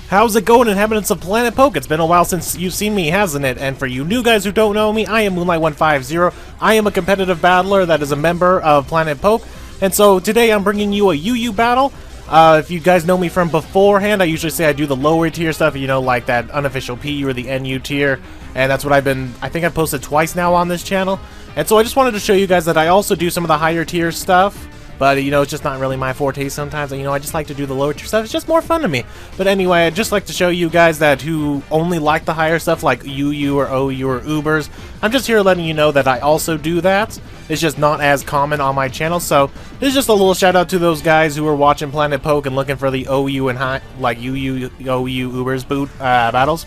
How's it going, inhabitants of Planet Poke? It's been a while since you've seen me, hasn't it? And for you new guys who don't know me, I am Moonlight150. I am a competitive battler that is a member of Planet Poke. And so today I'm bringing you a UU battle. If you guys know me from beforehand, I usually say I do the lower tier stuff, you know, like that unofficial P or the NU tier. And that's what I think I've posted twice now on this channel. And so I just wanted to show you guys that I also do some of the higher tier stuff. But, you know, it's just not really my forte sometimes. You know, I just like to do the lower tier stuff. It's just more fun to me. But anyway, I'd just like to show you guys that who only like the higher stuff like UU or OU or Ubers. I'm just here letting you know that I also do that. It's just not as common on my channel. So this is just a little shout out to those guys who are watching Planet Poke and looking for the OU and high, like UU, OU, Ubers boot battles.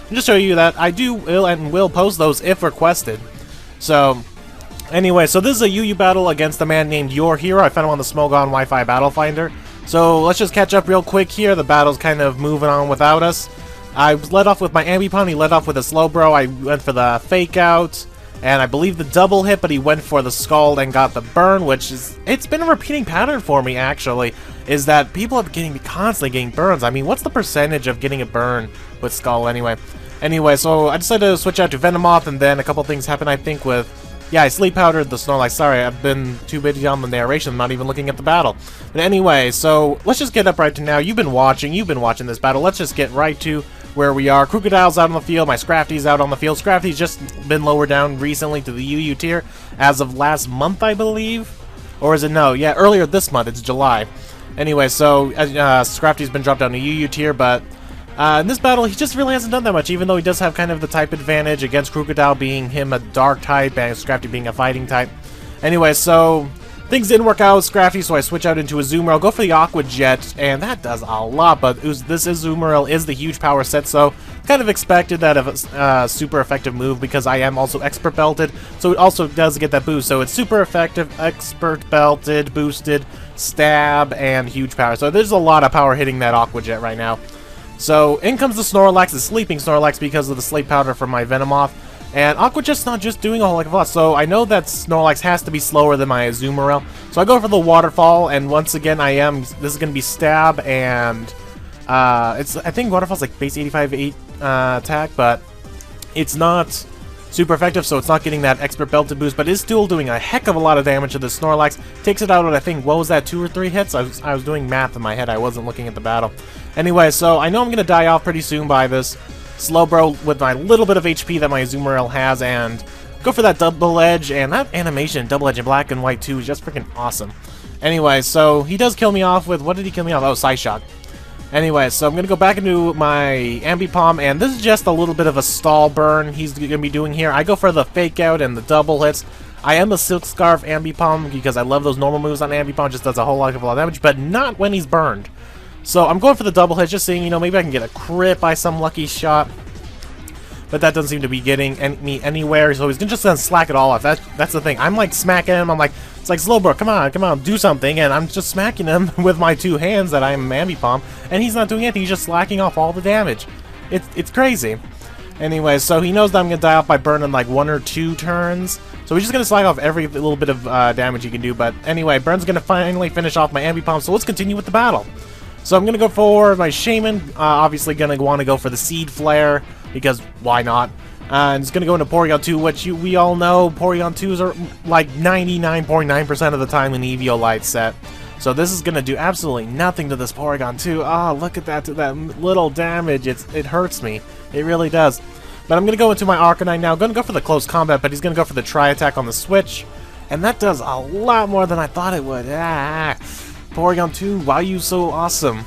And just show you that I will post those if requested. So anyway, so this is a UU battle against a man named Your Hero. I found him on the Smogon Wi-Fi Battle Finder. So let's just catch up real quick here. The battle's kind of moving on without us. I led off with my Ambipom. He led off with a slow bro. I went for the fake out, and I believe the double hit, but he went for the scald and got the burn, which is, it's been a repeating pattern for me actually, is that people are constantly getting burns. I mean, what's the percentage of getting a burn with Skull anyway? Anyway, so I decided to switch out to Venomoth, and then a couple things happened, I think, with... Yeah, I sleep powdered the Snorlax. Sorry, I've been too busy on the narration. I'm not even looking at the battle. But anyway, so let's just get up right to now. You've been watching this battle. Let's just get right to where we are. Crocodile's out on the field. My Scrafty's out on the field. Scrafty's just been lowered down recently to the UU tier as of last month, I believe. Or is it no? Yeah, earlier this month. It's July. Anyway, so Scrafty's been dropped down to UU tier, but in this battle, he just really hasn't done that much, even though he does have kind of the type advantage against Crocodile being him a dark type and Scrafty being a fighting type. Anyway, so things didn't work out with Scrafty, so I switch out into a Azumarill, go for the Aqua Jet, and that does a lot, but this Azumarill is the huge power set, so kind of expected that of a super effective move because I am also Expert Belted, so it also does get that boost. So it's super effective, Expert Belted, boosted, stab, and huge power. So there's a lot of power hitting that Aqua Jet right now. So in comes the Snorlax, the sleeping Snorlax because of the sleep powder from my Venomoth. And Aqua Jet's not just doing a whole heck of a lot, so I know that Snorlax has to be slower than my Azumarill. So I go for the Waterfall, and once again this is going to be Stab, and I think Waterfall's like base 85 attack, but it's not super effective, so it's not getting that Expert Belted boost, but is still doing a heck of a lot of damage to the Snorlax. Takes it out at, I think, what was that, 2 or 3 hits? I was doing math in my head, I wasn't looking at the battle. Anyway, so I know I'm going to die off pretty soon by this Slowbro with my little bit of HP that my Azumarill has, and go for that Double Edge, and that animation, Double Edge in black and white too, is just freaking awesome. Anyway, so he does kill me off with, what did he kill me off? Oh, Psyshock. Anyway, so I'm going to go back into my Ambipom, and this is just a little bit of a stall burn he's going to be doing here. I go for the fake out and the double hits. I am a Silk Scarf Ambipom because I love those normal moves on Ambipom, just does a whole lot of damage, but not when he's burned. So I'm going for the double hit, just seeing, you know, maybe I can get a crit by some lucky shot. But that doesn't seem to be getting me anywhere, so he's just gonna slack it all off. That's the thing. I'm like smacking him, I'm like, it's like, Slowbro, come on, do something, and I'm just smacking him with my 2 hands that I'm Ambipom, and he's not doing anything, he's just slacking off all the damage. It's crazy. Anyway, so he knows that I'm gonna die off by burning like 1 or 2 turns, so he's just gonna slack off every little bit of damage he can do, but anyway, Burn's gonna finally finish off my Ambipom, so let's continue with the battle. So I'm going to go for my Shaman, obviously going to want to go for the Seed Flare, because why not? And it's going to go into Porygon 2, which we all know Porygon 2s are like 99.9% of the time in Eviolite set. So this is going to do absolutely nothing to this Porygon 2. Oh, look at that little damage. It hurts me. It really does. But I'm going to go into my Arcanine now. Going to go for the Close Combat, but he's going to go for the Tri-Attack on the Switch. And that does a lot more than I thought it would. Porygon 2, why are you so awesome?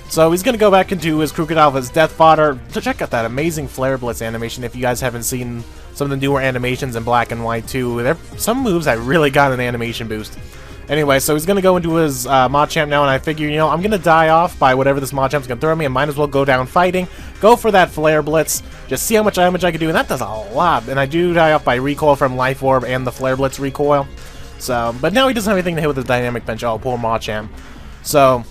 So he's going to go back into his Crocodile with his Death Fodder. Check out that amazing Flare Blitz animation if you guys haven't seen some of the newer animations in black and white too. Some moves that really got an animation boost. Anyway, so he's going to go into his Machamp now, and I figure, you know, I'm going to die off by whatever this Machamp's going to throw at me. I might as well go down fighting. Go for that Flare Blitz. Just see how much damage I can do, and that does a lot. And I do die off by recoil from Life Orb and the Flare Blitz recoil. So, but now he doesn't have anything to hit with his Dynamic Punch. Oh, poor Machamp. So,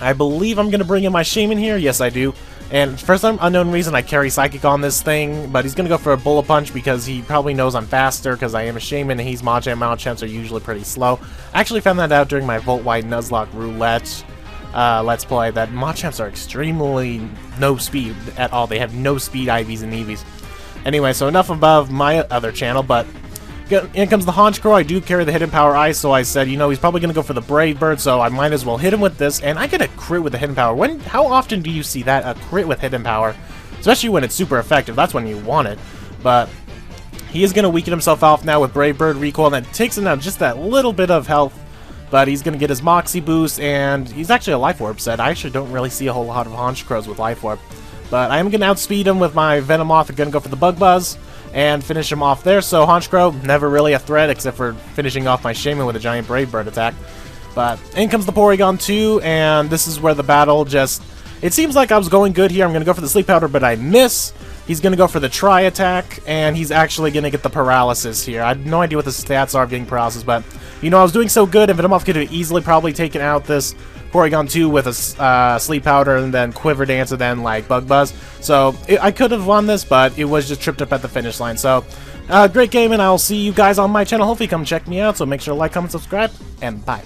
I believe I'm going to bring in my Shaman here. Yes, I do. And for some unknown reason, I carry Psychic on this thing, but he's going to go for a Bullet Punch because he probably knows I'm faster because I am a Shaman and he's Machamp. Machamps are usually pretty slow. I actually found that out during my Volt White Nuzlocke Roulette. Let's Play that Machamps are extremely no speed at all. They have no speed IVs and EVs. Anyway, so enough about my other channel, but in comes the Honchkrow. I do carry the Hidden Power Ice, so I said, you know, he's probably going to go for the Brave Bird, so I might as well hit him with this, and I get a crit with the Hidden Power. How often do you see that, a crit with Hidden Power? Especially when it's super effective, that's when you want it. But he is going to weaken himself off now with Brave Bird Recoil, and that takes him down just that little bit of health. But he's going to get his Moxie boost, and he's actually a Life Orb set. I actually don't really see a whole lot of Honchkrows with Life Orb. But I am going to outspeed him with my Venomoth. I'm going to go for the Bug Buzz and finish him off there. So Honchkrow, never really a threat, except for finishing off my Shaman with a giant Brave Bird attack. But in comes the Porygon 2, and this is where the battle just... It seems like I was going good here. I'm going to go for the Sleep Powder, but I miss. He's going to go for the Tri Attack, and he's actually going to get the Paralysis here. I have no idea what the stats are of getting Paralysis, but, you know, I was doing so good, and Venomoth could have easily probably taken out this Porygon 2 with a Sleep Powder, and then Quiver Dance, and then, like, Bug Buzz. So, I could have won this, but it was just tripped up at the finish line. So, great game, and I'll see you guys on my channel. Hopefully come check me out, so make sure to like, comment, subscribe, and bye.